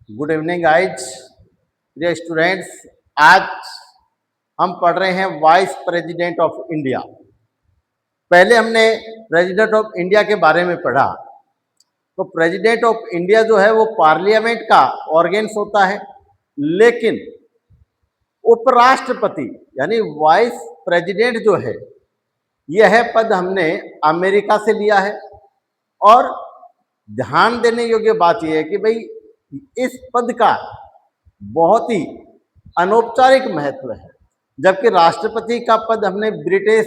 Good evening guys, प्रिय students. आज हम पढ़ रहे हैं वाइस प्रेसिडेंट ऑफ इंडिया। पहले हमने प्रेसिडेंट ऑफ इंडिया के बारे में पढ़ा। तो प्रेसिडेंट ऑफ इंडिया जो है वो पार्लियामेंट का ऑर्गेन्स होता है, लेकिन उपराष्ट्रपति यानी वाइस प्रेसिडेंट जो है यह पद हमने अमेरिका से लिया है। और ध्यान देने योग्य बात यह है कि भाई इस पद का बहुत ही अनौपचारिक महत्व है, जबकि राष्ट्रपति का पद हमने ब्रिटिश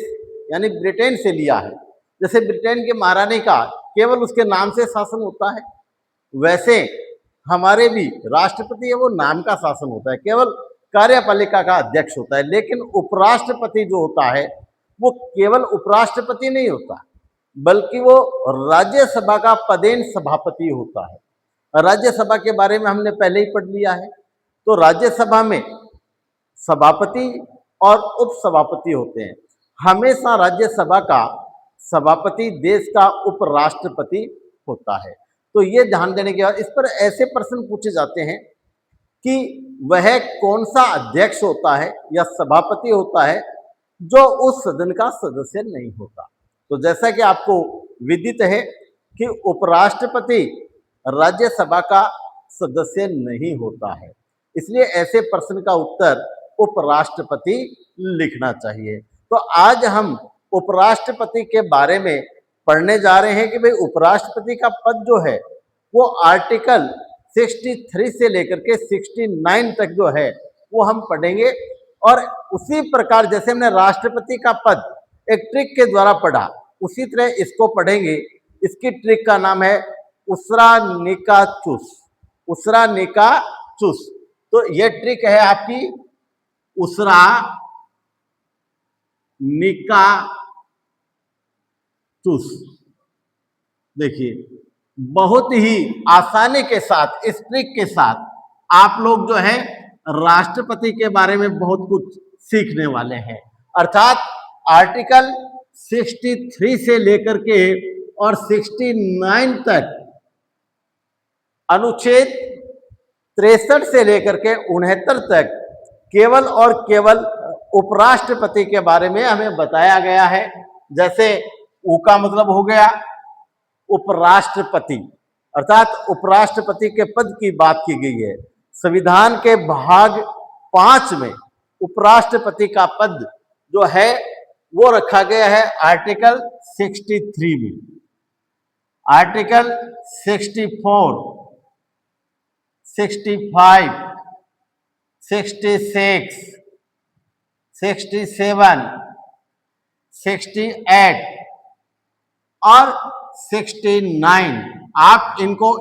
यानी ब्रिटेन से लिया है। जैसे ब्रिटेन के महारानी का केवल उसके नाम से शासन होता है, वैसे हमारे भी राष्ट्रपति है वो नाम का शासन होता है, केवल कार्यपालिका का अध्यक्ष होता है। लेकिन उपराष्ट्रपति जो होता है वो केवल उपराष्ट्रपति नहीं होता, बल्कि वो राज्यसभा का पदेन सभापति होता है। राज्यसभा के बारे में हमने पहले ही पढ़ लिया है। तो राज्यसभा में सभापति और उपसभापति होते हैं। हमेशा राज्यसभा का सभापति देश का उपराष्ट्रपति होता है। तो ये ध्यान देने के बाद इस पर ऐसे प्रश्न पूछे जाते हैं कि वह कौन सा अध्यक्ष होता है या सभापति होता है जो उस सदन का सदस्य नहीं होता। तो जैसा कि आपको विदित है कि उपराष्ट्रपति राज्यसभा का सदस्य नहीं होता है, इसलिए ऐसे प्रश्न का उत्तर उपराष्ट्रपति लिखना चाहिए। तो आज हम उपराष्ट्रपति के बारे में पढ़ने जा रहे हैं कि भाई उपराष्ट्रपति का पद जो है वो आर्टिकल 63 से लेकर के 69 तक जो है वो हम पढ़ेंगे। और उसी प्रकार जैसे हमने राष्ट्रपति का पद एक ट्रिक के द्वारा पढ़ा, उसी तरह इसको पढ़ेंगे। इसकी ट्रिक का नाम है उसरा निका चुस। उसरा निका चुस। तो ये ट्रिक है आपकी उसरा निका चुस। देखिए, बहुत ही आसानी के साथ इस ट्रिक के साथ आप लोग जो है राष्ट्रपति के बारे में बहुत कुछ सीखने वाले हैं। अर्थात आर्टिकल 63 से लेकर के और 69 तक, अनुच्छेद 63 से लेकर के 69 तक केवल और केवल उपराष्ट्रपति के बारे में हमें बताया गया है। जैसे ऊ का मतलब हो गया उपराष्ट्रपति, अर्थात उपराष्ट्रपति के पद की बात की गई है। संविधान के भाग 5 में उपराष्ट्रपति का पद जो है वो रखा गया है आर्टिकल 63 में। आर्टिकल 64, 65, 66, 67, 68 और 69, आप इनको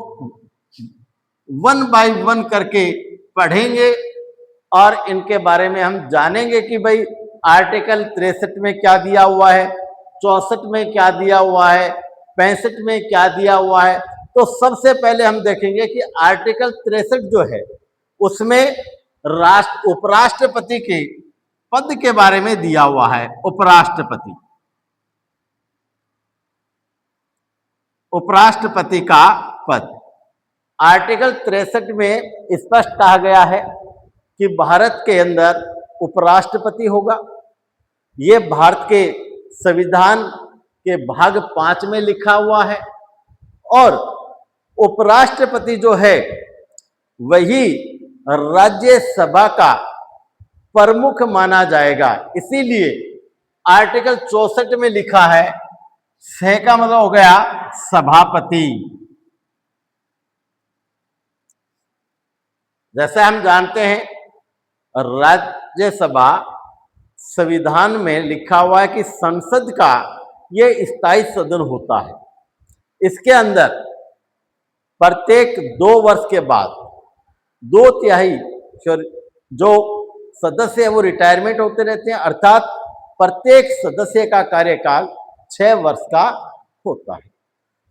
1 बाय 1 करके पढ़ेंगे और इनके बारे में हम जानेंगे कि भाई आर्टिकल 63 में क्या दिया हुआ है, 64 में क्या दिया हुआ है, 65 में क्या दिया हुआ है। तो सबसे पहले हम देखेंगे कि आर्टिकल 63 जो है उसमें उपराष्ट्रपति के पद के बारे में दिया हुआ है। उपराष्ट्रपति का पद आर्टिकल 63 में स्पष्ट कहा गया है कि भारत के अंदर उपराष्ट्रपति होगा। ये भारत के संविधान के भाग 5 में लिखा हुआ है। और उपराष्ट्रपति जो है वही राज्यसभा का प्रमुख माना जाएगा। इसीलिए आर्टिकल 64 में लिखा है, से का मतलब हो गया सभापति। जैसे हम जानते हैं राज्यसभा संविधान में लिखा हुआ है कि संसद का ये स्थायी सदन होता है। इसके अंदर प्रत्येक 2 वर्ष के बाद 2/3 जो सदस्य है वो रिटायरमेंट होते रहते हैं, अर्थात प्रत्येक सदस्य का कार्यकाल 6 वर्ष का होता है।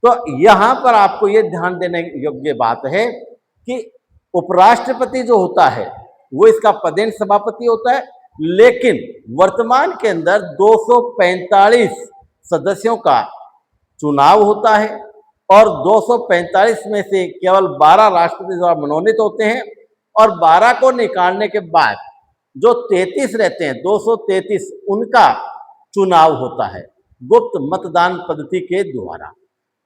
तो यहां पर आपको ये ध्यान देने योग्य बात है कि उपराष्ट्रपति जो होता है वो इसका पदेन सभापति होता है, लेकिन वर्तमान के अंदर 245 सदस्यों का चुनाव होता है और 245 में से केवल 12 राष्ट्रपति द्वारा मनोनीत होते हैं और 12 को निकालने के बाद जो 33 रहते हैं, 233, उनका चुनाव होता है गुप्त मतदान पद्धति के द्वारा।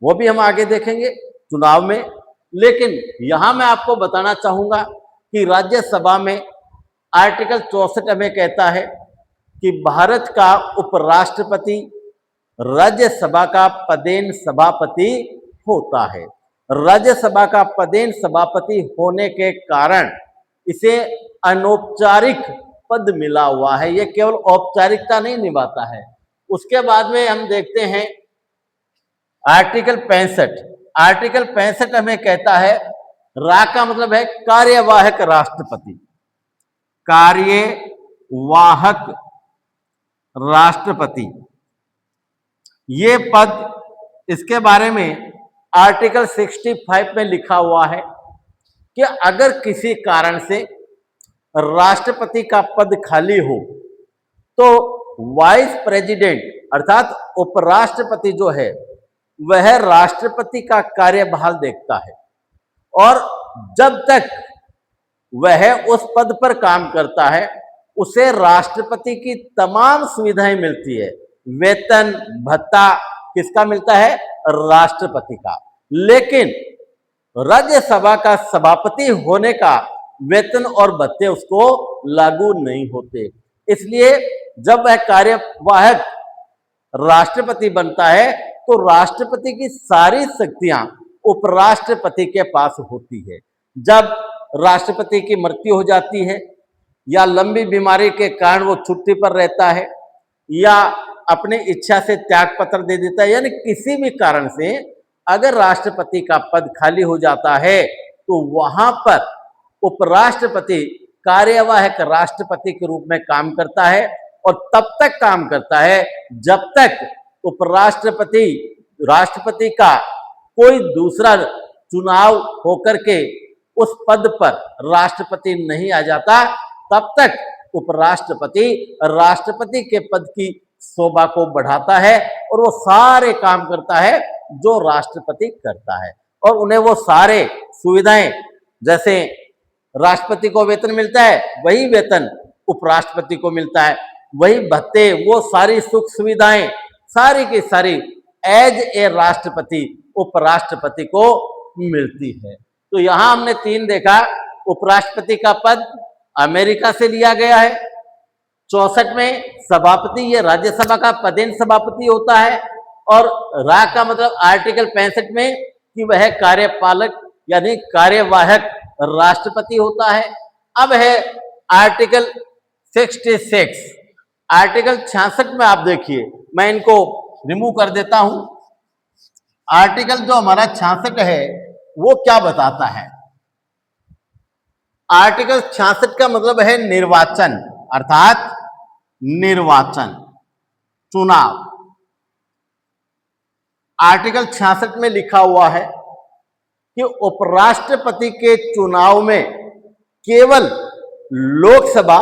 वो भी हम आगे देखेंगे चुनाव में। लेकिन यहां मैं आपको बताना चाहूंगा कि राज्यसभा में आर्टिकल 64 में कहता है कि भारत का उपराष्ट्रपति राज्यसभा का पदेन सभापति होता है। राज्यसभा का पदेन सभापति होने के कारण इसे अनौपचारिक पद मिला हुआ है, ये केवल औपचारिकता नहीं निभाता है। उसके बाद में हम देखते हैं आर्टिकल 65। आर्टिकल 65 हमें कहता है, रा का मतलब है कार्यवाहक राष्ट्रपति। कार्यवाहक राष्ट्रपति ये पद, इसके बारे में आर्टिकल 65 में लिखा हुआ है कि अगर किसी कारण से राष्ट्रपति का पद खाली हो तो वाइस प्रेसिडेंट अर्थात उपराष्ट्रपति जो है वह राष्ट्रपति का कार्यभार देखता है और जब तक वह उस पद पर काम करता है उसे राष्ट्रपति की तमाम सुविधाएं मिलती है। वेतन भत्ता किसका मिलता है? राष्ट्रपति का। लेकिन राज्यसभा का सभापति होने का वेतन और भत्ते उसको लागू नहीं होते। इसलिए जब वह कार्यवाहक राष्ट्रपति बनता है तो राष्ट्रपति की सारी शक्तियां उपराष्ट्रपति के पास होती है। जब राष्ट्रपति की मृत्यु हो जाती है या लंबी बीमारी के कारण वो छुट्टी पर रहता है या अपनी इच्छा से त्याग पत्र दे देता है, यानी किसी भी कारण से अगर राष्ट्रपति का पद खाली हो जाता है तो वहां पर उपराष्ट्रपति कार्यवाहक राष्ट्रपति के रूप में काम करता है और तब तक काम करता है जब तक उपराष्ट्रपति राष्ट्रपति का कोई दूसरा चुनाव होकर के उस पद पर राष्ट्रपति नहीं आ जाता, तब तक उपराष्ट्रपति राष्ट्रपति के पद की शोभा को बढ़ाता है और वो सारे काम करता है जो राष्ट्रपति करता है और उन्हें वो सारे सुविधाएं, जैसे राष्ट्रपति को वेतन मिलता है वही वेतन उपराष्ट्रपति को मिलता है, वही भत्ते, वो सारी सुख सुविधाएं सारी की सारी एज ए राष्ट्रपति उपराष्ट्रपति को मिलती है। तो यहां हमने 3 देखा। उपराष्ट्रपति का पद अमेरिका से लिया गया है। 64 में सभापति, ये राज्यसभा का पदेन सभापति होता है और रा का मतलब आर्टिकल 65 में कि वह कार्यपालक यानी कार्यवाहक राष्ट्रपति होता है। अब है आर्टिकल 66। आर्टिकल 66 में आप देखिए, मैं इनको रिमूव कर देता हूं। आर्टिकल जो हमारा 66 है वो क्या बताता है? आर्टिकल 66 का मतलब है निर्वाचन, अर्थात निर्वाचन, चुनाव। आर्टिकल 66 में लिखा हुआ है कि उपराष्ट्रपति के चुनाव में केवल लोकसभा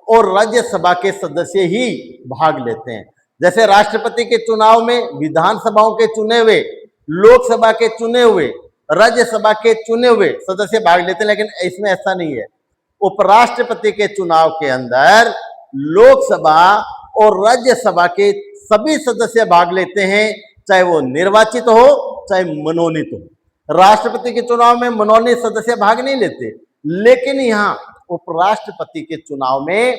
और राज्यसभा के सदस्य ही भाग लेते हैं। जैसे राष्ट्रपति के चुनाव में विधानसभाओं के चुने हुए, लोकसभा के चुने हुए, राज्यसभा के चुने हुए सदस्य भाग लेते हैं, लेकिन इसमें ऐसा नहीं है। उपराष्ट्रपति के चुनाव के अंदर लोकसभा और राज्यसभा के सभी सदस्य भाग लेते हैं, चाहे वो निर्वाचित हो चाहे मनोनीत हो। राष्ट्रपति के चुनाव में मनोनीत सदस्य भाग नहीं लेते, लेकिन यहाँ उपराष्ट्रपति के चुनाव में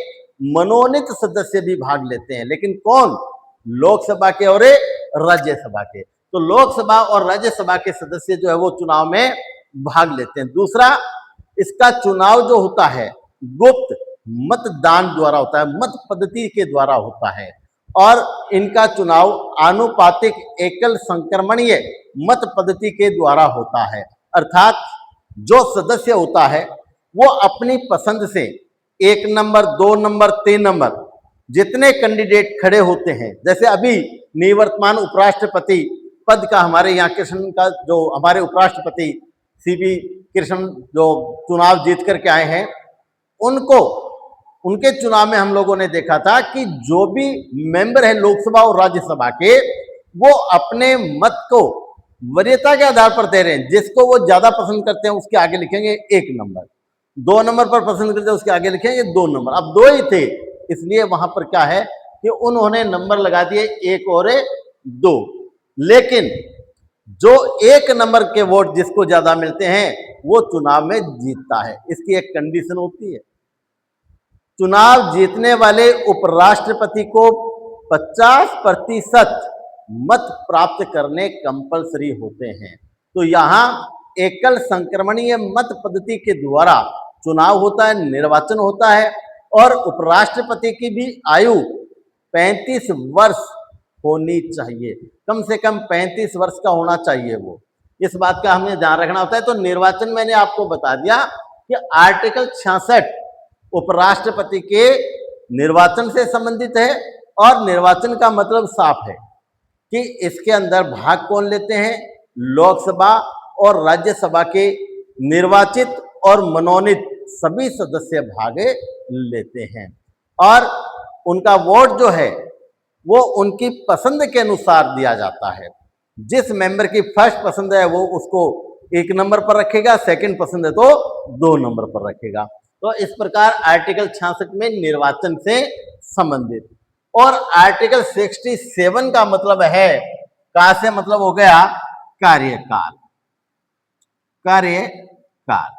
मनोनीत सदस्य भी भाग लेते हैं। लेकिन कौन? लोकसभा के और राज्यसभा के। तो लोकसभा और राज्यसभा के सदस्य जो है वो चुनाव में भाग लेते हैं। दूसरा, इसका चुनाव जो होता है गुप्त मतदान द्वारा होता है, मत पद्धति के द्वारा होता है और इनका चुनाव आनुपातिक एकल संक्रमणीय मत पद्धति के द्वारा होता है। अर्थात जो सदस्य होता है वो अपनी पसंद से 1 नंबर, 2 नंबर, 3 नंबर जितने कैंडिडेट खड़े होते हैं, जैसे अभी निवर्तमान उपराष्ट्रपति पद का हमारे यहाँ कृष्ण का जो हमारे उपराष्ट्रपति सीपी कृष्ण जो चुनाव जीत करके आए हैं, उनको उनके चुनाव में हम लोगों ने देखा था कि जो भी मेंबर है लोकसभा और राज्यसभा के, वो अपने मत को वरीयता के आधार पर दे रहे हैं। जिसको वो ज्यादा पसंद करते हैं उसके आगे लिखेंगे 1 नंबर, 2 नंबर पर पसंद करते हैं उसके आगे लिखेंगे 2 नंबर। अब 2 ही थे, इसलिए वहां पर क्या है कि उन्होंने नंबर लगा दिए 1 और 2। लेकिन जो 1 नंबर के वोट जिसको ज्यादा मिलते हैं वो चुनाव में जीतता है। इसकी एक कंडीशन होती है, चुनाव जीतने वाले उपराष्ट्रपति को 50% मत प्राप्त करने कंपलसरी होते हैं। तो यहाँ एकल संक्रमणीय मत पद्धति के द्वारा चुनाव होता है, निर्वाचन होता है, और उपराष्ट्रपति की भी आयु 35 वर्ष होनी चाहिए, कम से कम 35 वर्ष का होना चाहिए वो, इस बात का हमें ध्यान रखना होता है। तो निर्वाचन मैंने आपको बता दिया कि आर्टिकल 66 उपराष्ट्रपति के निर्वाचन से संबंधित है, और निर्वाचन का मतलब साफ है कि इसके अंदर भाग कौन लेते हैं, लोकसभा और राज्यसभा के निर्वाचित और मनोनीत सभी सदस्य भाग लेते हैं, और उनका वोट जो है वो उनकी पसंद के अनुसार दिया जाता है। जिस मेंबर की फर्स्ट पसंद है वो उसको 1 नंबर पर रखेगा, सेकंड पसंद है तो 2 नंबर पर रखेगा। तो इस प्रकार आर्टिकल 66 में निर्वाचन से संबंधित, और आर्टिकल 67 का मतलब है, कहां से मतलब हो गया, कार्यकाल। कार्यकाल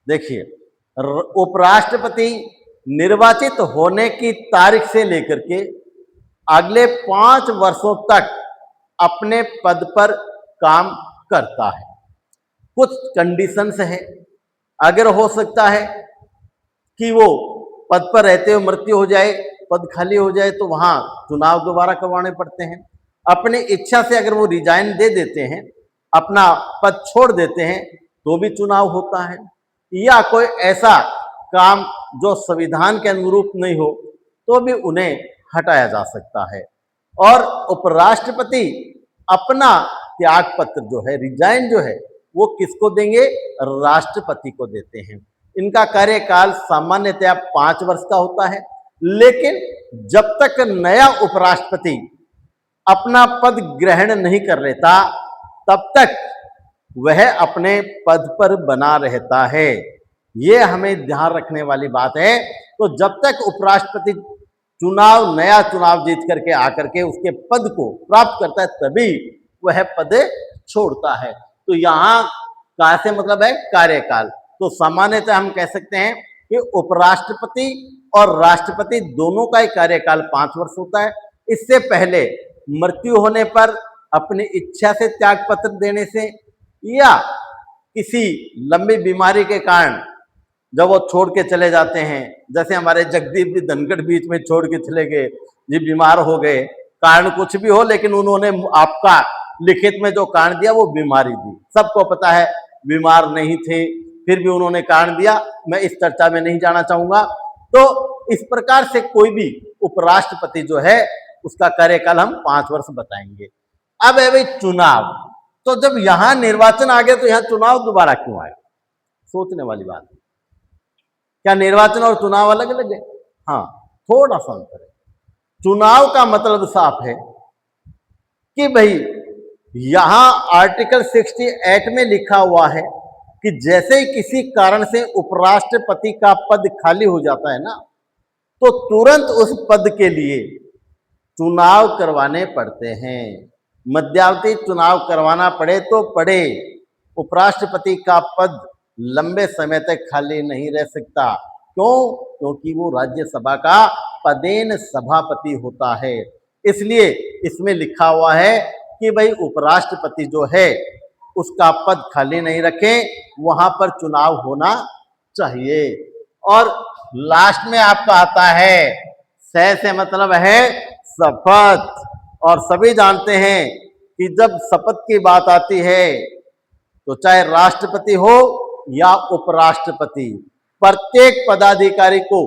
देखिए, उपराष्ट्रपति निर्वाचित होने की तारीख से लेकर के अगले 5 वर्षों तक अपने पद पर काम करता है। कुछ कंडीशंस हैं, अगर हो सकता है कि वो पद पर रहते हुए मृत्यु हो जाए, पद खाली हो जाए, तो वहां चुनाव दोबारा करवाने पड़ते हैं। अपनी इच्छा से अगर वो रिजाइन दे देते हैं, अपना पद छोड़ देते हैं, तो भी चुनाव होता है। या कोई ऐसा काम जो संविधान के अनुरूप नहीं हो तो भी उन्हें हटाया जा सकता है। और उपराष्ट्रपति अपना त्याग पत्र जो है, रिजाइन जो है, वो किसको देंगे, राष्ट्रपति को देते हैं। इनका कार्यकाल सामान्यतया 5 वर्ष का होता है, लेकिन जब तक नया उपराष्ट्रपति अपना पद ग्रहण नहीं कर लेता तब तक वह अपने पद पर बना रहता है। ये हमें ध्यान रखने वाली बात है। तो जब तक उपराष्ट्रपति नया चुनाव जीत करके आकर के उसके पद को प्राप्त करता है तभी वह पद छोड़ता है। तो यहाँ कहां से मतलब है, कार्यकाल। तो सामान्यतः हम कह सकते हैं कि उपराष्ट्रपति और राष्ट्रपति दोनों का ही कार्यकाल 5 वर्ष होता है। इससे पहले मृत्यु होने पर, अपनी इच्छा से त्याग पत्र देने से, या किसी लंबी बीमारी के कारण जब वो छोड़ के चले जाते हैं, जैसे हमारे जगदीप जी धनखड़ बीच में छोड़ के चले गए, जी बीमार हो गए, कारण कुछ भी हो, लेकिन उन्होंने आपका लिखित में जो कारण दिया वो बीमारी दी। सबको पता है बीमार नहीं थे, फिर भी उन्होंने कारण दिया। मैं इस चर्चा में नहीं जाना चाहूंगा। तो इस प्रकार से कोई भी उपराष्ट्रपति जो है उसका कार्यकाल हम 5 वर्ष बताएंगे। अब है भाई चुनाव। तो जब यहां निर्वाचन आ गया तो यहां चुनाव दोबारा क्यों आया, सोचने वाली बात है। क्या निर्वाचन और चुनाव अलग अलग है? हाँ, थोड़ा सा अंतर है। चुनाव का मतलब साफ है कि भाई यहां आर्टिकल 68 में लिखा हुआ है कि जैसे ही किसी कारण से उपराष्ट्रपति का पद खाली हो जाता है ना, तो तुरंत उस पद के लिए चुनाव करवाने पड़ते हैं। मध्यावधि चुनाव करवाना पड़े तो पड़े, उपराष्ट्रपति का पद लंबे समय तक खाली नहीं रह सकता। क्यों? क्योंकि वो राज्यसभा का पदेन सभापति होता है। इसलिए इसमें लिखा हुआ है कि भाई उपराष्ट्रपति जो है उसका पद खाली नहीं रखें, वहां पर चुनाव होना चाहिए। और लास्ट में आपका आता है, से मतलब है शपथ। और सभी जानते हैं कि जब शपथ की बात आती है तो चाहे राष्ट्रपति हो या उपराष्ट्रपति, प्रत्येक पदाधिकारी को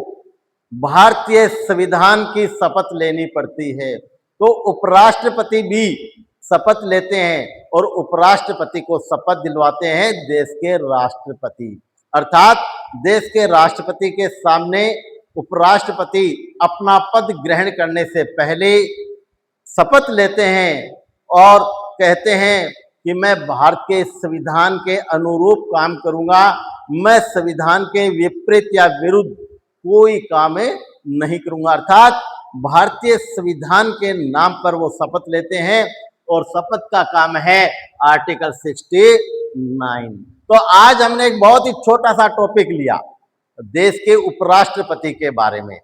भारतीय संविधान की शपथ लेनी पड़ती है। तो उपराष्ट्रपति भी शपथ लेते हैं और उपराष्ट्रपति को शपथ दिलवाते हैं देश के राष्ट्रपति। अर्थात देश के राष्ट्रपति के सामने उपराष्ट्रपति अपना पद ग्रहण करने से पहले शपथ लेते हैं और कहते हैं कि मैं भारत के संविधान के अनुरूप काम करूंगा, मैं संविधान के विपरीत या विरुद्ध कोई काम नहीं करूंगा। अर्थात भारतीय संविधान के नाम पर वो शपथ लेते हैं और शपथ का काम है आर्टिकल 69। तो आज हमने एक बहुत ही छोटा सा टॉपिक लिया देश के उपराष्ट्रपति के बारे में।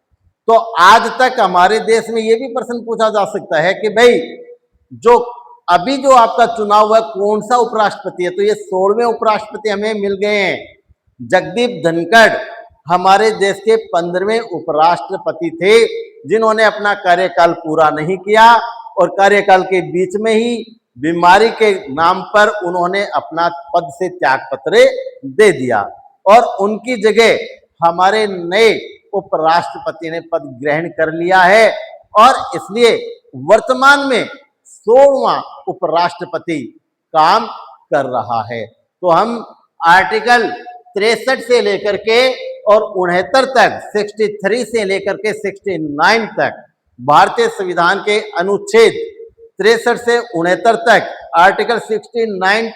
तो आज तक हमारे देश में यह भी प्रश्न पूछा जा सकता है कि भाई जो आपका चुनाव हुआ कौन सा उपराष्ट्रपति है? तो ये 16वें उपराष्ट्रपति हमें मिल गए हैं। जगदीप धनखड़ हमारे देश के 15वें उपराष्ट्रपति थे, जिन्होंने अपना कार्यकाल पूरा नहीं किया और कार्यकाल के बीच में ही बीमारी के नाम पर उन्होंने अपना पद से त्यागपत्र दे दिया और उनकी जगह हमारे नए उपराष्ट्रपति ने पद ग्रहण कर लिया है और इसलिए वर्तमान में 16वां उपराष्ट्रपति काम कर रहा है। तो हम आर्टिकल 63 से लेकर के और 69 तक, 63 से लेकर के 69 तक, भारतीय संविधान के अनुच्छेद 63 से 69 तक, आर्टिकल 69,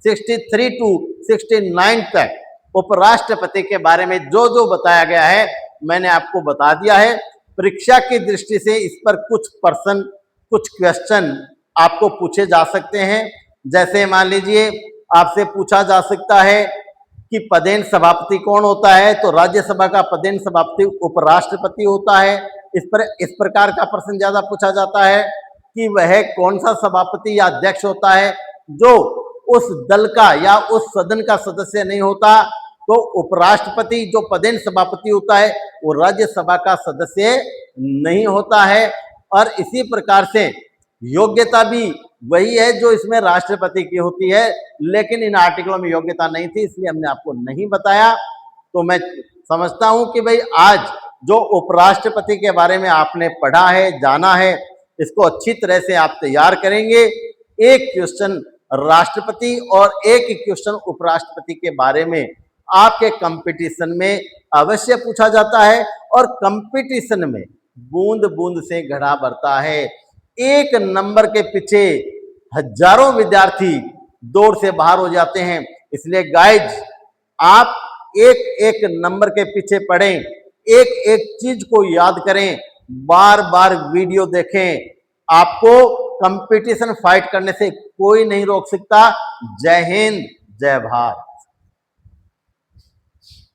63 टू 69 तक उपराष्ट्रपति के बारे में जो जो बताया गया है मैंने आपको बता दिया है। परीक्षा की दृष्टि से इस पर कुछ प्रश्न, कुछ क्वेश्चन आपको पूछे जा सकते हैं। जैसे मान लीजिए आपसे पूछा जा सकता है कि पदेन सभापति कौन होता है? तो राज्यसभा का पदेन सभापति उपराष्ट्रपति होता है। इस प्रकार का प्रश्न ज्यादा पूछा जाता है कि वह कौन सा सभापति या अध्यक्ष होता है जो उस दल का या उस सदन का सदस्य नहीं होता। तो उपराष्ट्रपति जो पदेन सभापति होता है वो राज्यसभा का सदस्य नहीं होता है। और इसी प्रकार से योग्यता भी वही है जो इसमें राष्ट्रपति की होती है, लेकिन इन आर्टिकलों में योग्यता नहीं थी, इसलिए हमने आपको नहीं बताया। तो मैं समझता हूं कि भाई आज जो उपराष्ट्रपति के बारे में आपने पढ़ा है, जाना है, इसको अच्छी तरह से आप तैयार करेंगे। एक क्वेश्चन राष्ट्रपति और एक क्वेश्चन उपराष्ट्रपति के बारे में आपके कंपटीशन में अवश्य पूछा जाता है और कंपटीशन में बूंद बूंद से घड़ा भरता है। एक नंबर के पीछे हजारों विद्यार्थी दौड़ से बाहर हो जाते हैं। इसलिए गाइज आप एक एक नंबर के पीछे पढ़ें, एक एक चीज को याद करें, बार बार वीडियो देखें। आपको कंपटीशन फाइट करने से कोई नहीं रोक सकता। जय हिंद, जय भारत।